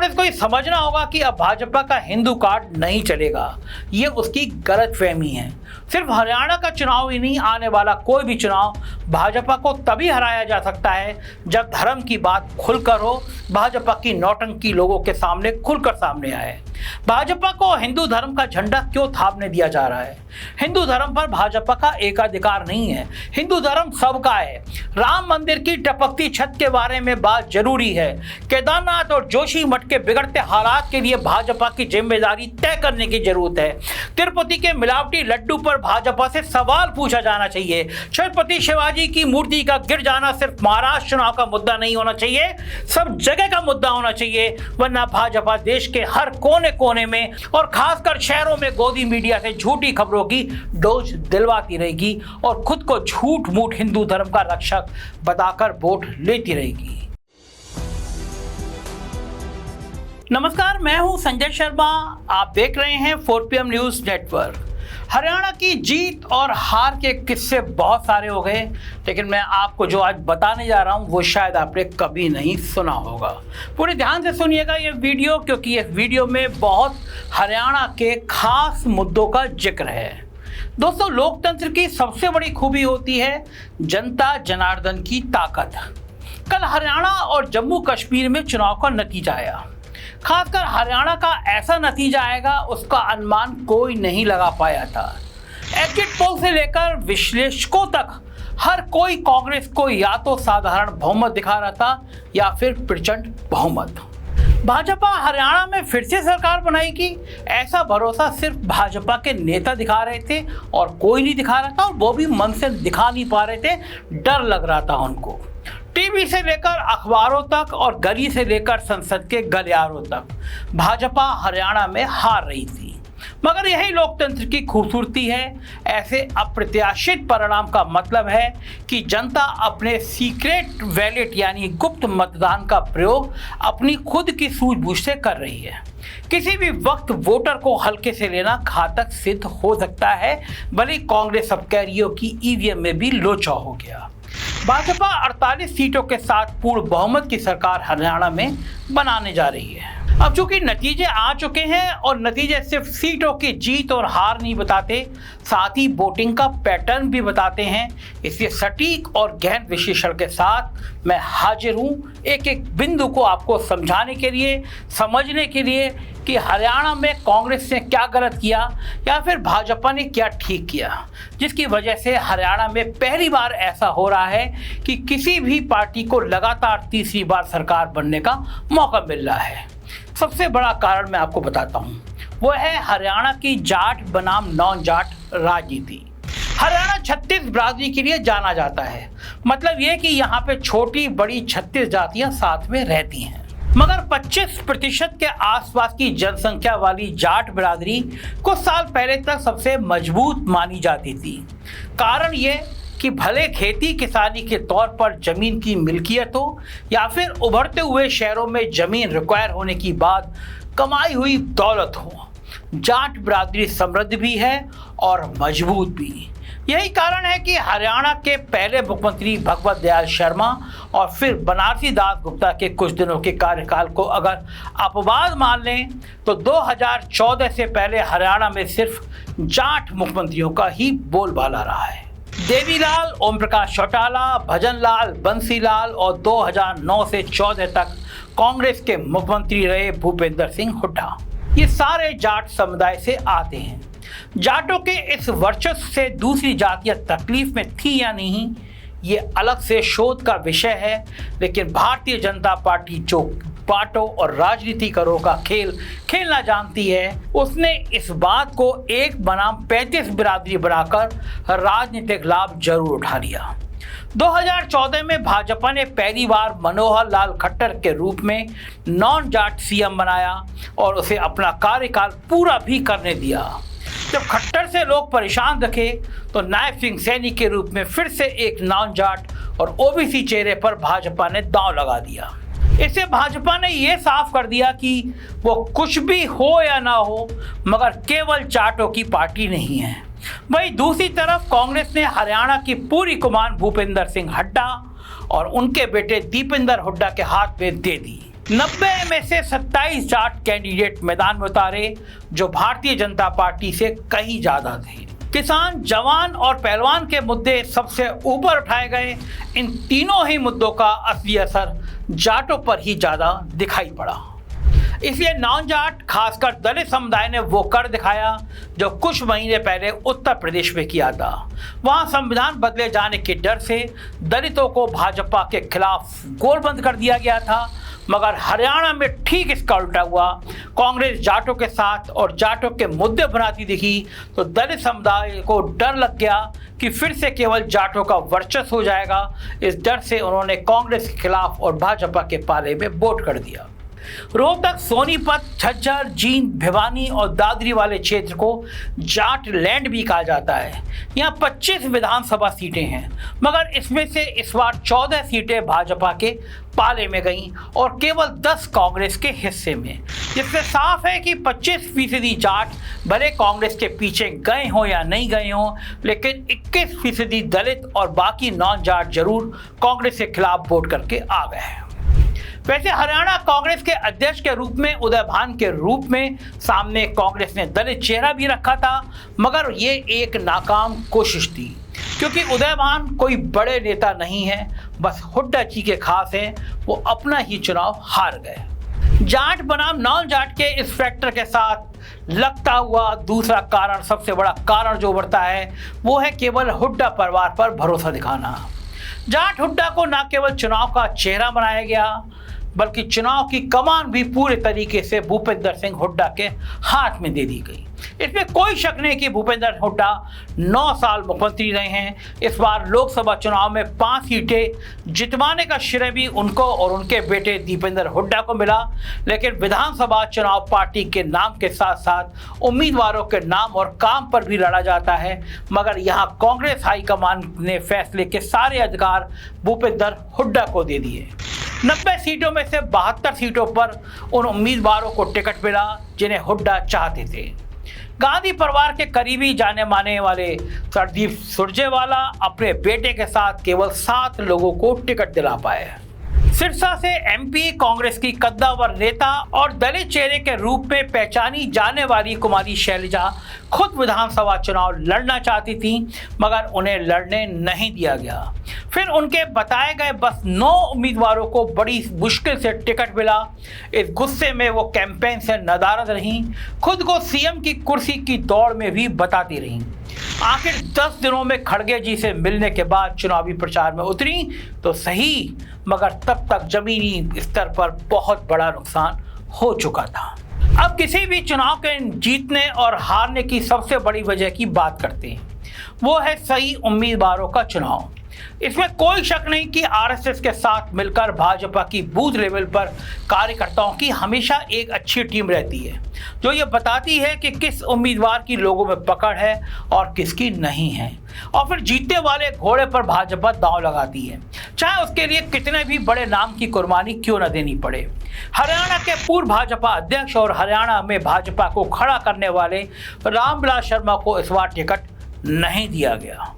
कांग्रेस को ये समझना होगा कि अब भाजपा का हिंदू कार्ड नहीं चलेगा। ये उसकी गलतफहमी है। सिर्फ हरियाणा का चुनाव ही नहीं, आने वाला कोई भी चुनाव भाजपा को तभी हराया जा सकता है जब धर्म की बात खुलकर हो, भाजपा की नौटंकी लोगों के सामने खुलकर सामने आए। भाजपा को हिंदू धर्म का झंडा क्यों थामने दिया जा रहा है? हिंदू धर्म पर भाजपा का एकाधिकार नहीं है। हिंदू धर्म सबका है। राम मंदिर की टपकती छत के बारे में बात जरूरी है। केदारनाथ और जोशी मठ के बिगड़ते हालात के लिए भाजपा की जिम्मेदारी तय करने की जरूरत है। तिरुपति के मिलावटी लड्डू पर भाजपा से सवाल पूछा जाना चाहिए। छत्रपति शिवाजी की मूर्ति का गिर जाना सिर्फ महाराष्ट्र चुनाव का मुद्दा नहीं होना चाहिए, सब जगह का मुद्दा होना चाहिए, वरना भाजपा देश के हर कोने कोने में और खासकर शहरों में गोदी मीडिया से झूठी खबरों की डोज दिलवाती रहेगी और खुद को झूठ मूठ हिंदू धर्म का रक्षक बताकर वोट लेती रहेगी। नमस्कार, मैं हूं संजय शर्मा। आप देख रहे हैं 4PM न्यूज नेटवर्क। हरियाणा की जीत और हार के किस्से बहुत सारे हो गए, लेकिन मैं आपको जो आज बताने जा रहा हूं वो शायद आपने कभी नहीं सुना होगा। पूरे ध्यान से सुनिएगा ये वीडियो, क्योंकि इस वीडियो में बहुत हरियाणा के खास मुद्दों का जिक्र है। दोस्तों, लोकतंत्र की सबसे बड़ी खूबी होती है जनता जनार्दन की ताकत। कल हरियाणा और जम्मू कश्मीर में चुनाव का नतीजा आया। खासकर हरियाणा का ऐसा नतीजा आएगा उसका अनुमान कोई नहीं लगा पाया था। एग्जिट पोल से लेकर विश्लेषकों तक हर कोई कांग्रेस को या तो साधारण बहुमत दिखा रहा था या फिर प्रचंड बहुमत। भाजपा हरियाणा में फिर से सरकार बनाएगी, ऐसा भरोसा सिर्फ भाजपा के नेता दिखा रहे थे और कोई नहीं दिखा रहा था, और वो भी मन से दिखा नहीं पा रहे थे, डर लग रहा था उनको। टीवी से लेकर अखबारों तक और गली से लेकर संसद के गलियारों तक भाजपा हरियाणा में हार रही थी। मगर यही लोकतंत्र की खूबसूरती है। ऐसे अप्रत्याशित परिणाम का मतलब है कि जनता अपने सीक्रेट बैलेट यानी गुप्त मतदान का प्रयोग अपनी खुद की सूझबूझ से कर रही है। किसी भी वक्त वोटर को हल्के से लेना घातक सिद्ध हो सकता है। भले कांग्रेस अब कह रही हो कि ईवीएम में भी लोचा हो गया। भाजपा 48 सीटों के साथ पूर्ण बहुमत की सरकार हरियाणा में बनाने जा रही है। अब चूंकि नतीजे आ चुके हैं और नतीजे सिर्फ सीटों की जीत और हार नहीं बताते, साथ ही वोटिंग का पैटर्न भी बताते हैं, इसलिए सटीक और गहन विश्लेषण के साथ मैं हाजिर हूं एक एक बिंदु को आपको समझाने के लिए, समझने के लिए कि हरियाणा में कांग्रेस ने क्या गलत किया या फिर भाजपा ने क्या ठीक किया, जिसकी वजह से हरियाणा में पहली बार ऐसा हो रहा है कि किसी भी पार्टी को लगातार तीसरी बार सरकार बनने का मौका मिल रहा है। सबसे बड़ा कारण मैं आपको बताता हूं, वो है हरियाणा की जाट बनाम नॉन जाट राजनीति। हरियाणा 36 बिरादरी के लिए जाना जाता है। मतलब ये कि यहाँ पे छोटी बड़ी 36 जातियां साथ में रहती हैं। मगर 25% के आसपास की जनसंख्या वाली जाट बिरादरी कुछ साल पहले तक सबसे मजबूत मानी जाती थी। कारण ये कि भले खेती किसानी के तौर पर जमीन की मिल्कियत हो या फिर उभरते हुए शहरों में जमीन रिक्वायर होने की बाद कमाई हुई दौलत हो, जाट बिरादरी समृद्ध भी है और मजबूत भी। यही कारण है कि हरियाणा के पहले मुख्यमंत्री भगवत दयाल शर्मा और फिर बनारसी दास गुप्ता के कुछ दिनों के कार्यकाल को अगर अपवाद मान लें तो 2014 से पहले हरियाणा में सिर्फ जाट मुख्यमंत्रियों का ही बोलबाला रहा है। देवीलाल, ओम प्रकाश चौटाला, भजन लाल, बंसीलाल और 2009 से 14 तक कांग्रेस के मुख्यमंत्री रहे भूपेंद्र सिंह हुड्डा। ये सारे जाट समुदाय से आते हैं। जाटों के इस वर्चस्व से दूसरी जातियां तकलीफ में थी या नहीं, ये अलग से शोध का विषय है। लेकिन भारतीय जनता पार्टी जो बांटो और राजनीति करो का खेल खेलना जानती है, उसने इस बात को 1 बनाम 35 बिरादरी बनाकर राजनीतिक लाभ जरूर उठा लिया। 2014 में भाजपा ने पहली बार मनोहर लाल खट्टर के रूप में नॉन जाट सीएम बनाया और उसे अपना कार्यकाल पूरा भी करने दिया। जब खट्टर से लोग परेशान रखे तो नायब सिंह सैनी के रूप में फिर से एक नॉन जाट और ओबीसी चेहरे पर भाजपा ने दांव लगा दिया। इससे भाजपा ने यह साफ कर दिया कि वो कुछ भी हो या ना हो मगर केवल जाटों की पार्टी नहीं है। वहीं दूसरी तरफ कांग्रेस ने हरियाणा की पूरी कमान भूपेंद्र सिंह हुड्डा और उनके बेटे दीपेंद्र हुड्डा के हाथ में दे दी। 90 में से 27 जाट कैंडिडेट मैदान में उतारे जो भारतीय जनता पार्टी से कहीं ज्यादा थे। किसान, जवान और पहलवान के मुद्दे सबसे ऊपर उठाए गए। इन तीनों ही मुद्दों का असली असर जाटों पर ही ज्यादा दिखाई पड़ा। इसलिए नॉन जाट, खासकर दलित समुदाय ने वो कर दिखाया जो कुछ महीने पहले उत्तर प्रदेश में किया था। वहां संविधान बदले जाने के डर से दलितों को भाजपा के खिलाफ गोलबंद कर दिया गया था, मगर हरियाणा में ठीक इसका उल्टा हुआ। कांग्रेस जाटों के साथ और जाटों के मुद्दे बनाती दिखी तो दलित समुदाय को डर लग गया कि फिर से केवल जाटों का वर्चस्व हो जाएगा। इस डर से उन्होंने कांग्रेस के खिलाफ और भाजपा के पाले में वोट कर दिया। रोहतक, सोनीपत, झज्जर, जींद, भिवानी और दादरी वाले क्षेत्र को जाट लैंड भी कहा जाता है। यहाँ 25 विधानसभा सीटें हैं, मगर इसमें से इस बार 14 सीटें भाजपा के पाले में गईं और केवल 10 कांग्रेस के हिस्से में। जिससे साफ है कि 25% जाट भले कांग्रेस के पीछे गए हों या नहीं गए हों, लेकिन 21% दलित और बाकी नॉन जाट जरूर कांग्रेस के खिलाफ वोट करके आ गए हैं। वैसे हरियाणा कांग्रेस के अध्यक्ष के रूप में उदय भान के रूप में सामने कांग्रेस ने दलित चेहरा भी रखा था, मगर ये एक नाकाम कोशिश थी, क्योंकि उदय भान कोई बड़े नेता नहीं है, बस हुड्डा जी के खास हैं। वो अपना ही चुनाव हार गए। जाट बनाम नॉन जाट के इस फैक्टर के साथ लगता हुआ दूसरा कारण, सबसे बड़ा कारण जो उभरता है वो है केवल हुड्डा परिवार पर भरोसा दिखाना। जाट हुड्डा को न केवल चुनाव का चेहरा बनाया गया, बल्कि चुनाव की कमान भी पूरे तरीके से भूपेंद्र सिंह हुड्डा के हाथ में दे दी गई। इसमें कोई शक नहीं कि भूपेंद्र हुड्डा 9 साल मुख्यमंत्री रहे हैं। इस बार लोकसभा चुनाव में 5 सीटें जितवाने का श्रेय भी उनको और उनके बेटे दीपेंद्र हुड्डा को मिला। लेकिन विधानसभा चुनाव पार्टी के नाम के साथ साथ उम्मीदवारों के नाम और काम पर भी लड़ा जाता है, मगर यहाँ कांग्रेस हाईकमान ने फैसले के सारे अधिकार भूपेंद्र हुड्डा को दे दिए। 90 सीटों में से 72 सीटों पर उन उम्मीदवारों को टिकट मिला जिन्हें हुड्डा चाहते थे। गांधी परिवार के करीबी जाने माने वाले सरदीप सुरजेवाला अपने बेटे के साथ केवल 7 लोगों को टिकट दिला पाए। सिरसा से एमपी कांग्रेस की कद्दावर नेता और दलित चेहरे के रूप में पहचानी जाने वाली कुमारी शैलजा खुद विधानसभा चुनाव लड़ना चाहती थी, मगर उन्हें लड़ने नहीं दिया गया। फिर उनके बताए गए बस 9 उम्मीदवारों को बड़ी मुश्किल से टिकट मिला। इस गुस्से में वो कैंपेन से नदारद रहीं, खुद को सीएम की कुर्सी की दौड़ में भी बताती रहीं। आखिर 10 दिनों में खड़गे जी से मिलने के बाद चुनावी प्रचार में उतरी तो सही, मगर तब तक जमीनी स्तर पर बहुत बड़ा नुकसान हो चुका था। अब किसी भी चुनाव के जीतने और हारने की सबसे बड़ी वजह की बात करते हैं, वो है सही उम्मीदवारों का चुनाव। इसमें कोई शक नहीं कि आरएसएस के साथ मिलकर भाजपा की बूथ लेवल पर कार्यकर्ताओं की हमेशा एक अच्छी टीम रहती है, जो ये बताती है कि किस उम्मीदवार की लोगों में पकड़ है और किसकी नहीं है, और फिर जीतने वाले घोड़े पर भाजपा दांव लगाती है, चाहे उसके लिए कितने भी बड़े नाम की कुर्बानी क्यों न देनी पड़े। हरियाणा के पूर्व भाजपा अध्यक्ष और हरियाणा में भाजपा को खड़ा करने वाले रामविलास शर्मा को इस बार टिकट नहीं दिया गया।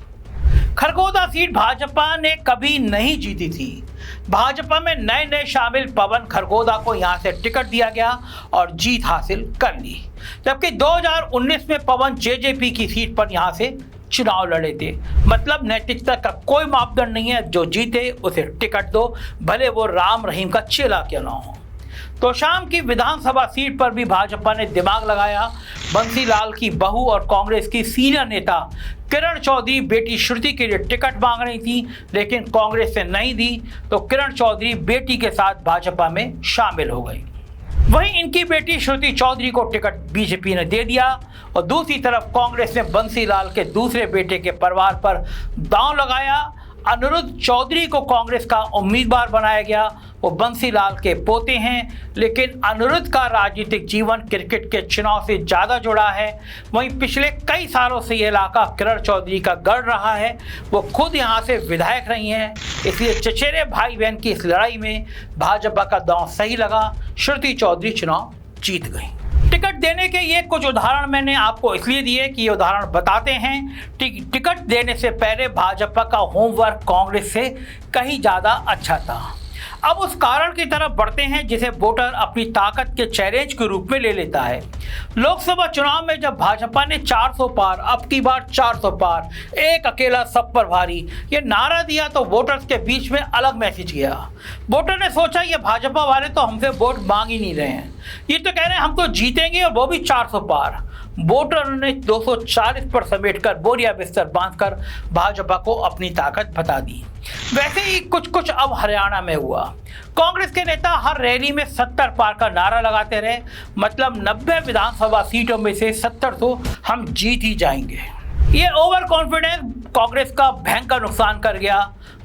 खरगोदा सीट भाजपा ने कभी नहीं जीती थी। भाजपा में नए शामिल पवन खरगोदा को यहां से टिकट दिया गया और जीत हासिल कर ली, जबकि 2019 में पवन जेजेपी की सीट पर यहां से चुनाव लड़े थे। मतलब नैतिकता का कोई मापदंड नहीं है, जो जीते उसे टिकट दो, भले वो राम रहीम का चेला क्यों ना हो। तो शाम की विधानसभा सीट पर भी भाजपा ने दिमाग लगाया। बंसीलाल की बहू और कांग्रेस की सीनियर नेता किरण चौधरी बेटी श्रुति के लिए टिकट मांग रही थी, लेकिन कांग्रेस ने नहीं दी, तो किरण चौधरी बेटी के साथ भाजपा में शामिल हो गई। वहीं इनकी बेटी श्रुति चौधरी को टिकट बीजेपी ने दे दिया और दूसरी तरफ कांग्रेस ने बंसीलाल के दूसरे बेटे के परिवार पर दांव लगाया। अनिरुद्ध चौधरी को कांग्रेस का उम्मीदवार बनाया गया। वो बंसीलाल के पोते हैं, लेकिन अनिरुद्ध का राजनीतिक जीवन क्रिकेट के चुनाव से ज़्यादा जुड़ा है। वहीं पिछले कई सालों से ये इलाका किरण चौधरी का गढ़ रहा है। वो खुद यहाँ से विधायक रही हैं, इसलिए चचेरे भाई बहन की इस लड़ाई में भाजपा का दांव सही लगा। श्रुति चौधरी चुनाव जीत गई। टिकट देने के ये कुछ उदाहरण मैंने आपको इसलिए दिए कि ये उदाहरण बताते हैं टिकट देने से पहले भाजपा का होमवर्क कांग्रेस से कहीं ज़्यादा अच्छा था। अब उस कारण की तरफ बढ़ते हैं जिसे वोटर अपनी ताकत के चैलेंज के रूप में ले लेता है। लोकसभा चुनाव में जब भाजपा ने 400 पार, अब की बार 400 पार, एक अकेला सब पर भारी, ये नारा दिया तो वोटर्स के बीच में अलग मैसेज गया। वोटर ने सोचा ये भाजपा वाले तो हमसे वोट मांग ही नहीं रहे हैं, ये तो कह रहे हैं हम तो जीतेंगे और वो भी 400 पार। वोटर ने 240 पर समेटकर बोरिया बिस्तर बांधकर भाजपा को अपनी ताकत बता दी। वैसे ही कुछ अब हरियाणा में हुआ। कांग्रेस के नेता हर रैली में 70 पार का नारा लगाते रहे, मतलब 90 विधानसभा सीटों में से 70 तो हम जीत ही जाएंगे। ये ओवर कॉन्फिडेंस कांग्रेस का भयंकर नुकसान कर गया।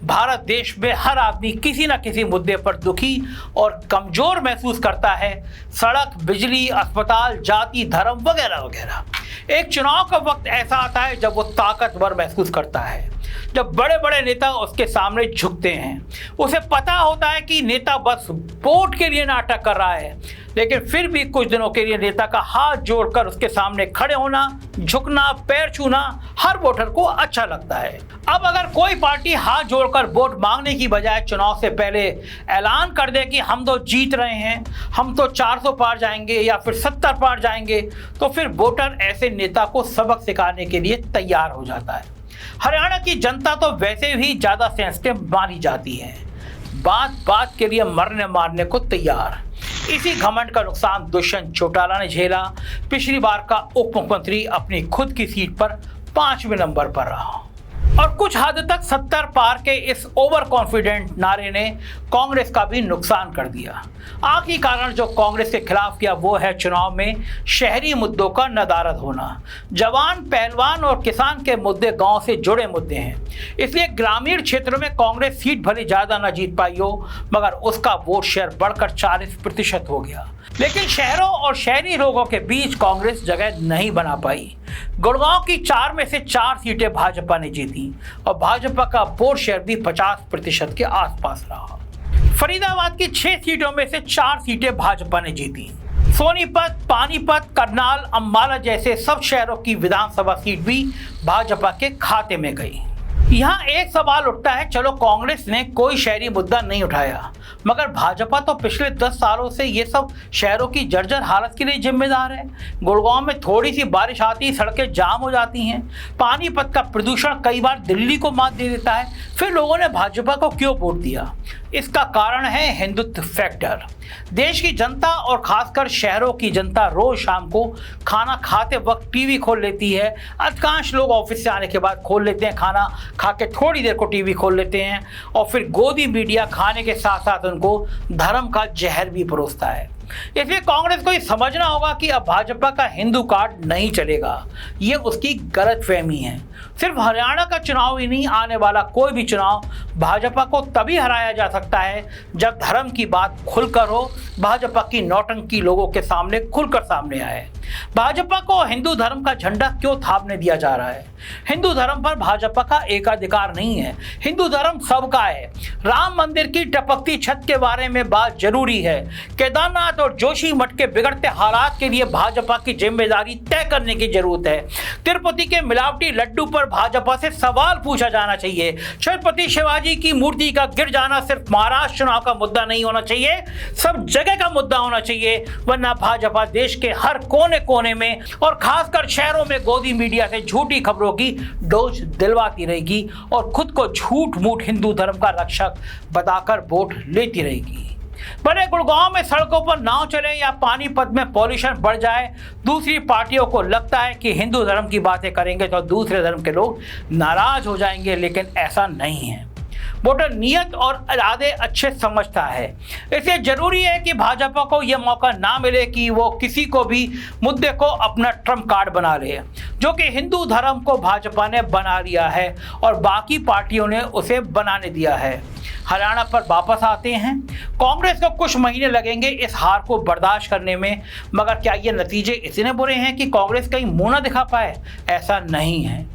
भारत देश में हर आदमी किसी न किसी मुद्दे पर दुखी और कमजोर महसूस करता है। सड़क, बिजली, अस्पताल, जाति, धर्म वगैरह वगैरह। एक चुनाव का वक्त ऐसा आता है जब वो ताकतवर महसूस करता है, जब बड़े बड़े नेता उसके सामने झुकते हैं। उसे पता होता है कि नेता बस वोट के लिए नाटक कर रहा है, लेकिन फिर भी कुछ दिनों के लिए नेता का हाथ जोड़कर उसके सामने खड़े होना, झुकना, पैर छूना हर वोटर को अच्छा लगता है। अब अगर कोई पार्टी हाथ जोड़कर वोट मांगने की बजाय चुनाव से पहले ऐलान कर दे कि हम तो जीत रहे हैं, हम तो 400 पार जाएंगे या फिर 70 पार जाएंगे, तो फिर वोटर ऐसे नेता को सबक सिखाने के लिए तैयार हो जाता है। हरियाणा की जनता तो वैसे भी ज्यादा सेंसिटिव मानी जाती है, बात बात के लिए मरने मारने को तैयार। इसी घमंड का नुकसान दुष्यंत चौटाला ने झेला। पिछली बार का उप मुख्यमंत्री अपनी खुद की सीट पर 5वें नंबर पर रहा और कुछ हद तक 70 पार के इस ओवर कॉन्फिडेंट नारे ने कांग्रेस का भी नुकसान कर दिया। आखिरी कारण जो कांग्रेस के खिलाफ किया वो है चुनाव में शहरी मुद्दों का नदारद होना। जवान, पहलवान और किसान के मुद्दे गांव से जुड़े मुद्दे हैं, इसलिए ग्रामीण क्षेत्रों में कांग्रेस सीट भले ज्यादा न जीत पाई हो, मगर उसका वोट शेयर बढ़कर 40% हो गया। लेकिन शहरों और शहरी लोगों के बीच कांग्रेस जगह नहीं बना पाई। गुड़गांव की 4 में से 4 सीटें भाजपा ने जीती और भाजपा का वोट शेयर भी 50% के आसपास रहा। फरीदाबाद की 6 सीटों में से 4 सीटें भाजपा ने जीती। सोनीपत, पानीपत, करनाल, अंबाला जैसे सब शहरों की विधानसभा सीट भी भाजपा के खाते में गई। यहाँ एक सवाल उठता है, चलो कांग्रेस ने कोई शहरी मुद्दा नहीं उठाया, मगर भाजपा तो पिछले 10 सालों से ये सब शहरों की जर्जर हालत के लिए जिम्मेदार है। गुड़गांव में थोड़ी सी बारिश आती ही सड़कें जाम हो जाती हैं। पानीपत का प्रदूषण कई बार दिल्ली को मात दे देता है। फिर लोगों ने भाजपा को क्यों वोट दिया? इसका कारण है हिंदुत्व फैक्टर। देश की जनता और खासकर शहरों की जनता रोज शाम को खाना खाते वक्त टीवी खोल लेती है। अधिकांश लोग ऑफिस से आने के बाद खोल लेते हैं, खाना खा के थोड़ी देर को टीवी खोल लेते हैं और फिर गोदी मीडिया खाने के साथ साथ उनको धर्म का जहर भी परोसता है। इसलिए कांग्रेस को ये समझना होगा कि अब भाजपा का हिंदू कार्ड नहीं चलेगा। ये उसकी गलतफहमी है। सिर्फ हरियाणा का चुनाव ही नहीं, आने वाला कोई भी चुनाव भाजपा को तभी हराया जा सकता है जब धर्म की बात खुलकर हो, भाजपा की नौटंकी लोगों के सामने खुलकर सामने आए। भाजपा को हिंदू धर्म का झंडा क्यों थामने दिया जा रहा है? हिंदू धर्म पर भाजपा का एकाधिकार नहीं है। हिंदू धर्म सबका है। राम मंदिर की टपकती छत के बारे में बात जरूरी है। केदारनाथ और जोशी मठ के बिगड़ते हालात के लिए भाजपा की जिम्मेदारी तय करने की जरूरत है। तिरुपति के मिलावटी लड्डू पर भाजपा से सवाल पूछा जाना चाहिए। छत्रपति शिवाजी की मूर्ति का गिर जाना सिर्फ महाराष्ट्र चुनाव का मुद्दा नहीं होना चाहिए, सब जगह का मुद्दा होना चाहिए, वरना भाजपा देश के हर कोने कोने में और खासकर शहरों में गोदी मीडिया से झूठी खबरों की डोज दिलवाती रहेगी और खुद को झूठ मूठ हिंदू धर्म का रक्षक बताकर वोट लेती रहेगी। भले गुड़गांव में सड़कों पर नाव चले या पानीपत में पॉल्यूशन बढ़ जाए, दूसरी पार्टियों को लगता है कि हिंदू धर्म की बातें करेंगे तो दूसरे धर्म के लोग नाराज हो जाएंगे, लेकिन ऐसा नहीं है। वोटर नियत और इरादे अच्छे समझता है। इसलिए जरूरी है कि भाजपा को यह मौका ना मिले कि वो किसी को भी मुद्दे को अपना ट्रम्प कार्ड बना ले, जो कि हिंदू धर्म को भाजपा ने बना लिया है और बाकी पार्टियों ने उसे बनाने दिया है। हरियाणा पर वापस आते हैं। कांग्रेस को कुछ महीने लगेंगे इस हार को बर्दाश्त करने में, मगर क्या ये नतीजे इतने बुरे हैं कि कांग्रेस कहीं मुंह न दिखा पाए? ऐसा नहीं है।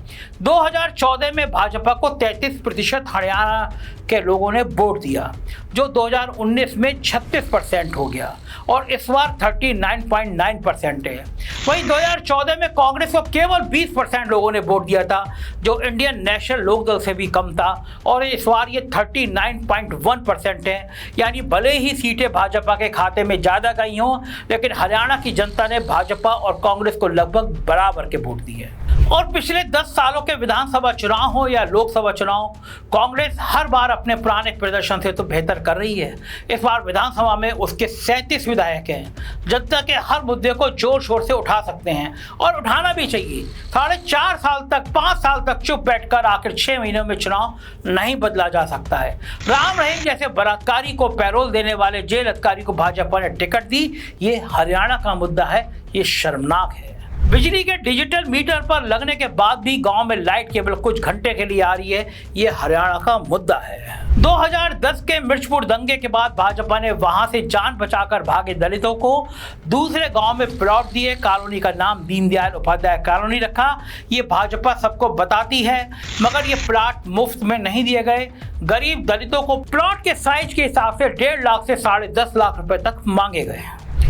2014 में भाजपा को 33% हरियाणा के लोगों ने वोट दिया, जो 2019 में 36% हो गया और इस बार 39.9% है। वहीं 2014 में कांग्रेस को केवल 20% लोगों ने वोट दिया था, जो इंडियन नेशनल लोकदल से भी कम था, और इस बार ये 39.1% है। यानी भले ही सीटें भाजपा के खाते में ज़्यादा गई हों, लेकिन हरियाणा की जनता ने भाजपा और कांग्रेस को लगभग बराबर के वोट दिए। और पिछले 10 सालों के विधानसभा चुनाव हो या लोकसभा चुनाव, कांग्रेस हर बार अपने पुराने प्रदर्शन से तो बेहतर कर रही है। इस बार विधानसभा में उसके 37 विधायक हैं, जनता के हर मुद्दे को जोर शोर से उठा सकते हैं और उठाना भी चाहिए। 4.5 साल तक, 5 साल तक चुप बैठकर आखिर 6 महीनों में चुनाव नहीं बदला जा सकता है। राम रहीम जैसे बलात्कारी को पैरोल देने वाले जेल अधिकारी को भाजपा ने टिकट दी, ये हरियाणा का मुद्दा है, ये शर्मनाक है। बिजली के डिजिटल मीटर पर लगने के बाद भी गांव में लाइट केवल कुछ घंटे के लिए आ रही है, ये हरियाणा का मुद्दा है। 2010 के मिर्चपुर दंगे के बाद भाजपा ने वहां से जान बचाकर भागे दलितों को दूसरे गांव में प्लॉट दिए। कॉलोनी का नाम दीनदयाल उपाध्याय कॉलोनी रखा। ये भाजपा सबको बताती है, मगर ये प्लॉट मुफ्त में नहीं दिए गए। गरीब दलितों को प्लॉट के साइज के हिसाब से 1.5 लाख से 10.5 लाख रुपए तक मांगे गए।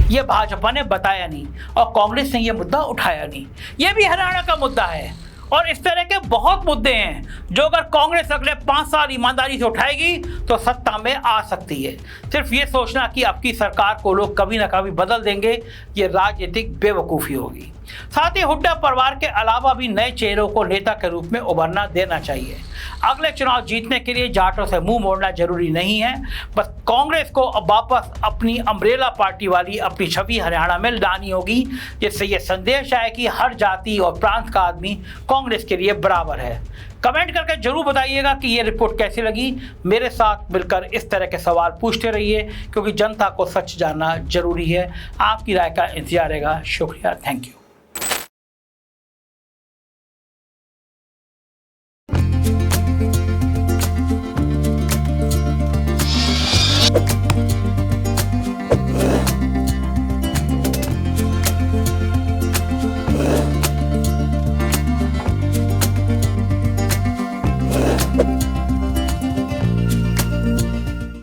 ये भाजपा ने बताया नहीं और कांग्रेस ने ये मुद्दा उठाया नहीं। ये भी हरियाणा का मुद्दा है और इस तरह के बहुत मुद्दे हैं जो अगर कांग्रेस अगले 5 साल ईमानदारी से उठाएगी तो सत्ता में आ सकती है। सिर्फ ये सोचना कि अब की सरकार को लोग कभी ना कभी बदल देंगे, ये राजनीतिक बेवकूफ़ी होगी। साथ ही हुड्डा परिवार के अलावा भी नए चेहरों को नेता के रूप में उभरना देना चाहिए। अगले चुनाव जीतने के लिए जाटों से मुंह मोड़ना जरूरी नहीं है, बस कांग्रेस को अब वापस अपनी अम्ब्रेला पार्टी वाली अपनी छवि हरियाणा में लानी होगी, जिससे ये संदेश आए कि हर जाति और प्रांत का आदमी कांग्रेस के लिए बराबर है। कमेंट करके जरूर बताइएगा कि ये रिपोर्ट कैसी लगी। मेरे साथ मिलकर इस तरह के सवाल पूछते रहिए, क्योंकि जनता को सच जानना जरूरी है। आपकी राय का इंतजार रहेगा। शुक्रिया, थैंक यू।